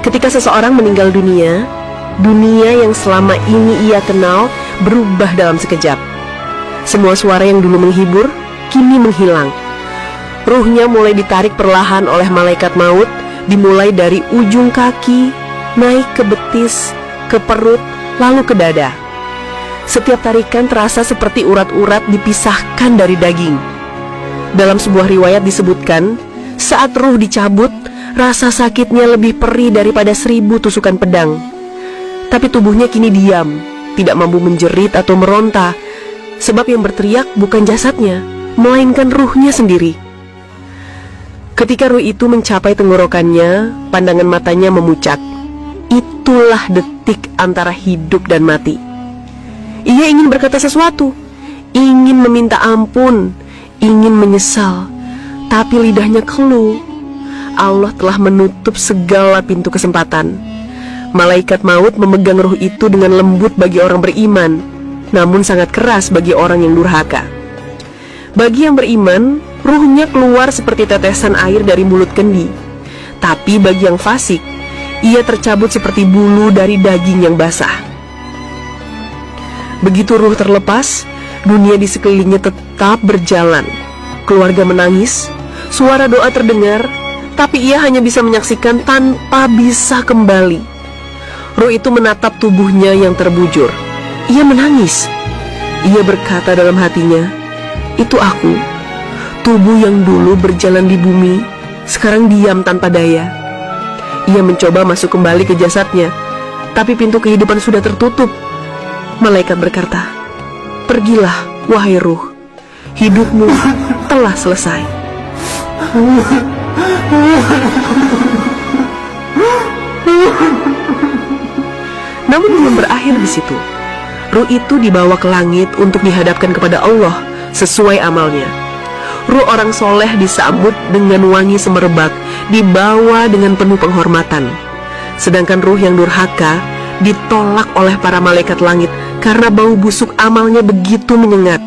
Ketika seseorang meninggal dunia, dunia yang selama ini ia kenal berubah dalam sekejap. Semua suara yang dulu menghibur, kini menghilang. Ruhnya mulai ditarik perlahan oleh malaikat maut, dimulai dari ujung kaki, naik ke betis, ke perut, lalu ke dada. Setiap tarikan terasa seperti urat-urat dipisahkan dari daging. Dalam sebuah riwayat disebutkan, saat ruh dicabut, rasa sakitnya lebih perih daripada 1000 tusukan pedang. Tapi tubuhnya kini diam, tidak mampu menjerit atau meronta, sebab yang berteriak bukan jasadnya, melainkan ruhnya sendiri. Ketika ruh itu mencapai tenggorokannya, pandangan matanya memucat. Itulah detik antara hidup dan mati. Ia ingin berkata sesuatu, ingin meminta ampun, ingin menyesal, tapi lidahnya keluh. Allah telah menutup segala pintu kesempatan. Malaikat maut memegang ruh itu dengan lembut bagi orang beriman, namun sangat keras bagi orang yang durhaka. Bagi yang beriman, ruhnya keluar seperti tetesan air dari mulut kendi. Tapi bagi yang fasik, ia tercabut seperti bulu dari daging yang basah. Begitu ruh terlepas, dunia di sekelilingnya tetap berjalan. Keluarga menangis, suara doa terdengar, tapi ia hanya bisa menyaksikan tanpa bisa kembali. Ruh itu menatap tubuhnya yang terbujur. Ia menangis. Ia berkata dalam hatinya, "Itu aku, tubuh yang dulu berjalan di bumi, sekarang diam tanpa daya." Ia mencoba masuk kembali ke jasadnya, tapi pintu kehidupan sudah tertutup. Malaikat berkata, "Pergilah, wahai ruh, hidupmu telah selesai." Namun belum berakhir di situ. Ruh itu dibawa ke langit untuk dihadapkan kepada Allah sesuai amalnya. Ruh orang soleh disambut dengan wangi semerbak, dibawa dengan penuh penghormatan. Sedangkan ruh yang durhaka ditolak oleh para malaikat langit karena bau busuk amalnya begitu menyengat.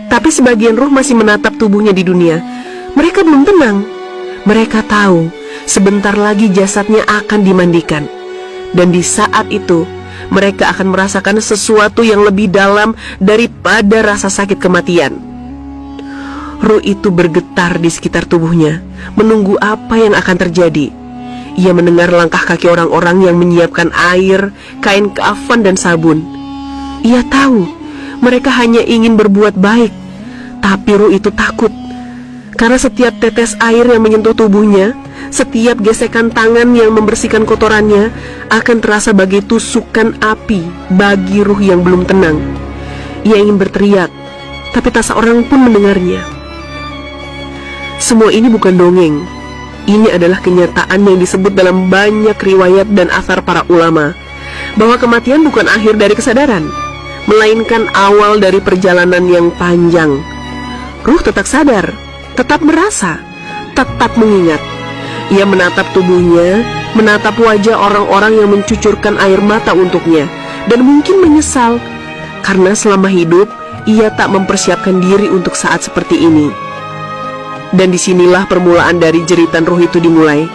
Tapi sebagian ruh masih menatap tubuhnya di dunia. Mereka belum tenang. Mereka tahu sebentar lagi jasadnya akan dimandikan. Dan di saat itu mereka akan merasakan sesuatu yang lebih dalam daripada rasa sakit kematian. Ruh itu bergetar di sekitar tubuhnya, menunggu apa yang akan terjadi. Ia mendengar langkah kaki orang-orang yang menyiapkan air, kain kafan dan sabun. Ia tahu mereka hanya ingin berbuat baik, tapi ruh itu takut. Karena setiap tetes air yang menyentuh tubuhnya, setiap gesekan tangan yang membersihkan kotorannya akan terasa bagai tusukan api bagi ruh yang belum tenang. Ia ingin berteriak, tapi tak seorang pun mendengarnya. Semua ini bukan dongeng. Ini adalah kenyataan yang disebut dalam banyak riwayat dan athar para ulama, bahwa kematian bukan akhir dari kesadaran, melainkan awal dari perjalanan yang panjang. Ruh tetap sadar, tetap merasa, tetap mengingat. Ia menatap tubuhnya, menatap wajah orang-orang yang mencucurkan air mata untuknya, dan mungkin menyesal, karena selama hidup, ia tak mempersiapkan diri untuk saat seperti ini. Dan disinilah permulaan dari jeritan ruh itu dimulai.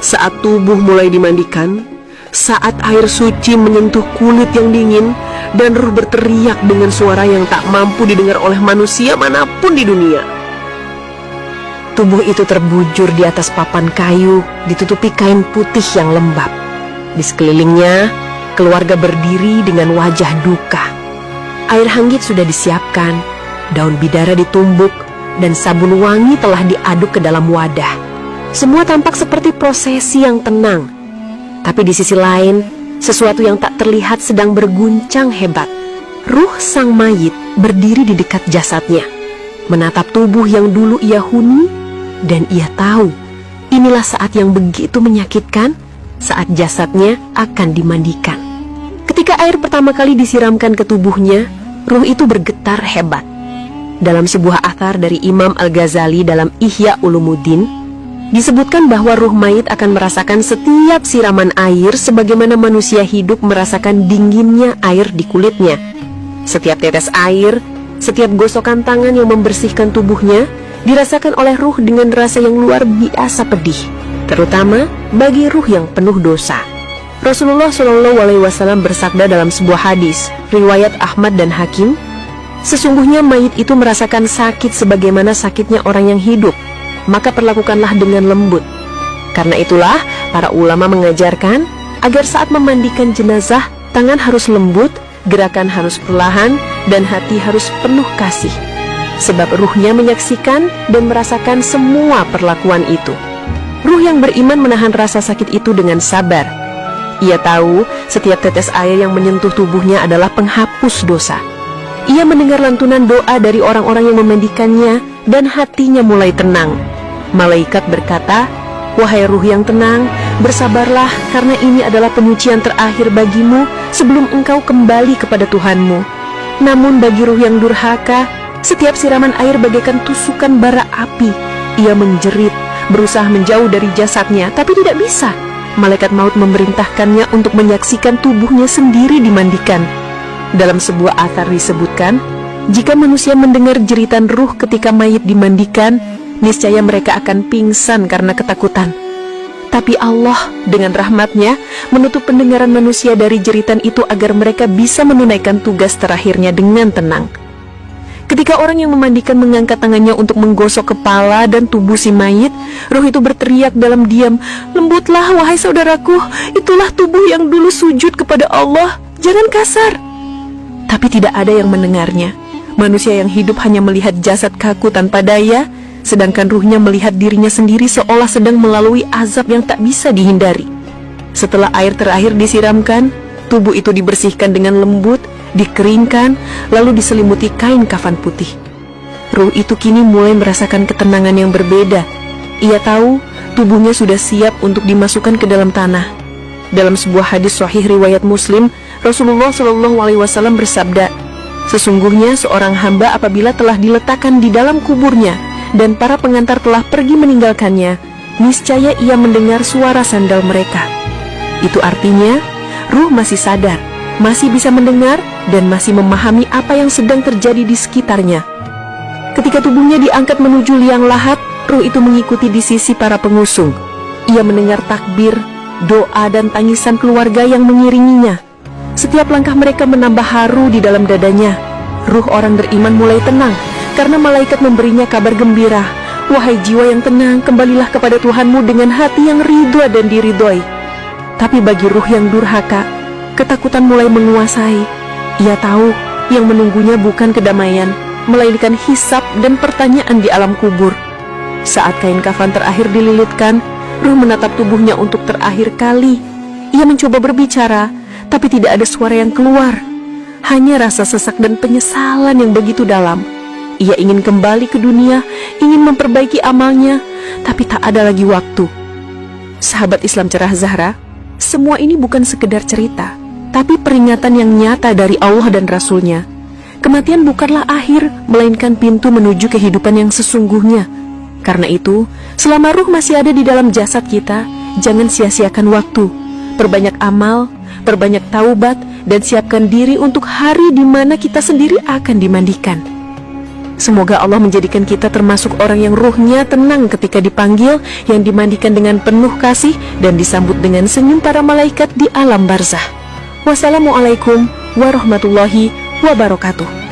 Saat tubuh mulai dimandikan, saat air suci menyentuh kulit yang dingin, dan ruh berteriak dengan suara yang tak mampu didengar oleh manusia manapun di dunia. Tubuh itu terbujur di atas papan kayu, ditutupi kain putih yang lembab. Di sekelilingnya, keluarga berdiri dengan wajah duka. Air hanggit sudah disiapkan, daun bidara ditumbuk, dan sabun wangi telah diaduk ke dalam wadah. Semua tampak seperti prosesi yang tenang. Tapi di sisi lain, sesuatu yang tak terlihat sedang berguncang hebat. Ruh sang mayit berdiri di dekat jasadnya, menatap tubuh yang dulu ia huni, dan ia tahu inilah saat yang begitu menyakitkan, saat jasadnya akan dimandikan. Ketika air pertama kali disiramkan ke tubuhnya, ruh itu bergetar hebat. Dalam sebuah athar dari Imam Al-Ghazali dalam Ihya Ulumuddin, disebutkan bahwa ruh mayit akan merasakan setiap siraman air sebagaimana manusia hidup merasakan dinginnya air di kulitnya. Setiap tetes air, setiap gosokan tangan yang membersihkan tubuhnya dirasakan oleh ruh dengan rasa yang luar biasa pedih. terutama bagi ruh yang penuh dosa. Rasulullah Shallallahu Alaihi Wasallam bersabda dalam sebuah hadis riwayat Ahmad dan Hakim, sesungguhnya mayit itu merasakan sakit sebagaimana sakitnya orang yang hidup, maka perlakukanlah dengan lembut. Karena itulah para ulama mengajarkan agar saat memandikan jenazah, tangan harus lembut, gerakan harus perlahan, dan hati harus penuh kasih. Sebab ruhnya menyaksikan dan merasakan semua perlakuan itu. Ruh yang beriman menahan rasa sakit itu dengan sabar. Ia tahu setiap tetes air yang menyentuh tubuhnya adalah penghapus dosa. Ia mendengar lantunan doa dari orang-orang yang memandikannya dan hatinya mulai tenang. Malaikat berkata, "Wahai ruh yang tenang, bersabarlah karena ini adalah penyucian terakhir bagimu sebelum engkau kembali kepada Tuhanmu." Namun bagi ruh yang durhaka, setiap siraman air bagaikan tusukan bara api. Ia menjerit, berusaha menjauh dari jasadnya, tapi tidak bisa. Malaikat maut memerintahkannya untuk menyaksikan tubuhnya sendiri dimandikan. Dalam sebuah athar disebutkan, jika manusia mendengar jeritan ruh ketika mayit dimandikan, niscaya mereka akan pingsan karena ketakutan. Tapi Allah dengan rahmatnya menutup pendengaran manusia dari jeritan itu agar mereka bisa menunaikan tugas terakhirnya dengan tenang. Ketika orang yang memandikan mengangkat tangannya untuk menggosok kepala dan tubuh si mayit, ruh itu berteriak dalam diam, "Lembutlah wahai saudaraku, itulah tubuh yang dulu sujud kepada Allah, jangan kasar." Tapi tidak ada yang mendengarnya. Manusia yang hidup hanya melihat jasad kaku tanpa daya, sedangkan ruhnya melihat dirinya sendiri seolah sedang melalui azab yang tak bisa dihindari. Setelah air terakhir disiramkan, tubuh itu dibersihkan dengan lembut, dikeringkan, lalu diselimuti kain kafan putih. Ruh itu kini mulai merasakan ketenangan yang berbeda. Ia tahu tubuhnya sudah siap untuk dimasukkan ke dalam tanah. Dalam sebuah hadis sahih riwayat Muslim, Rasulullah Shallallahu Alaihi Wasallam bersabda, "Sesungguhnya seorang hamba apabila telah diletakkan di dalam kuburnya dan para pengantar telah pergi meninggalkannya, niscaya ia mendengar suara sandal mereka." Itu artinya, ruh masih sadar, masih bisa mendengar, dan masih memahami apa yang sedang terjadi di sekitarnya. Ketika tubuhnya diangkat menuju liang lahat, ruh itu mengikuti di sisi para pengusung. Ia mendengar takbir, doa, dan tangisan keluarga yang mengiringinya. Setiap langkah mereka menambah haru di dalam dadanya. Ruh orang beriman mulai tenang, karena malaikat memberinya kabar gembira. "Wahai jiwa yang tenang, kembalilah kepada Tuhanmu dengan hati yang ridha dan diridhoi." Tapi bagi ruh yang durhaka, ketakutan mulai menguasai. Ia tahu yang menunggunya bukan kedamaian, melainkan hisab dan pertanyaan di alam kubur. Saat kain kafan terakhir dililitkan, ruh menatap tubuhnya untuk terakhir kali. Ia mencoba berbicara, tapi tidak ada suara yang keluar. Hanya rasa sesak dan penyesalan yang begitu dalam. Ia ingin kembali ke dunia, ingin memperbaiki amalnya, tapi tak ada lagi waktu. Sahabat Islam Cerah Zahra, semua ini bukan sekedar cerita, tapi peringatan yang nyata dari Allah dan Rasul-Nya. Kematian bukanlah akhir, melainkan pintu menuju kehidupan yang sesungguhnya. Karena itu, selama ruh masih ada di dalam jasad kita, jangan sia-siakan waktu. Perbanyak amal, perbanyak taubat, dan siapkan diri untuk hari di mana kita sendiri akan dimandikan. Semoga Allah menjadikan kita termasuk orang yang ruhnya tenang ketika dipanggil, yang dimandikan dengan penuh kasih, dan disambut dengan senyum para malaikat di alam barzah. Wassalamualaikum warahmatullahi wabarakatuh.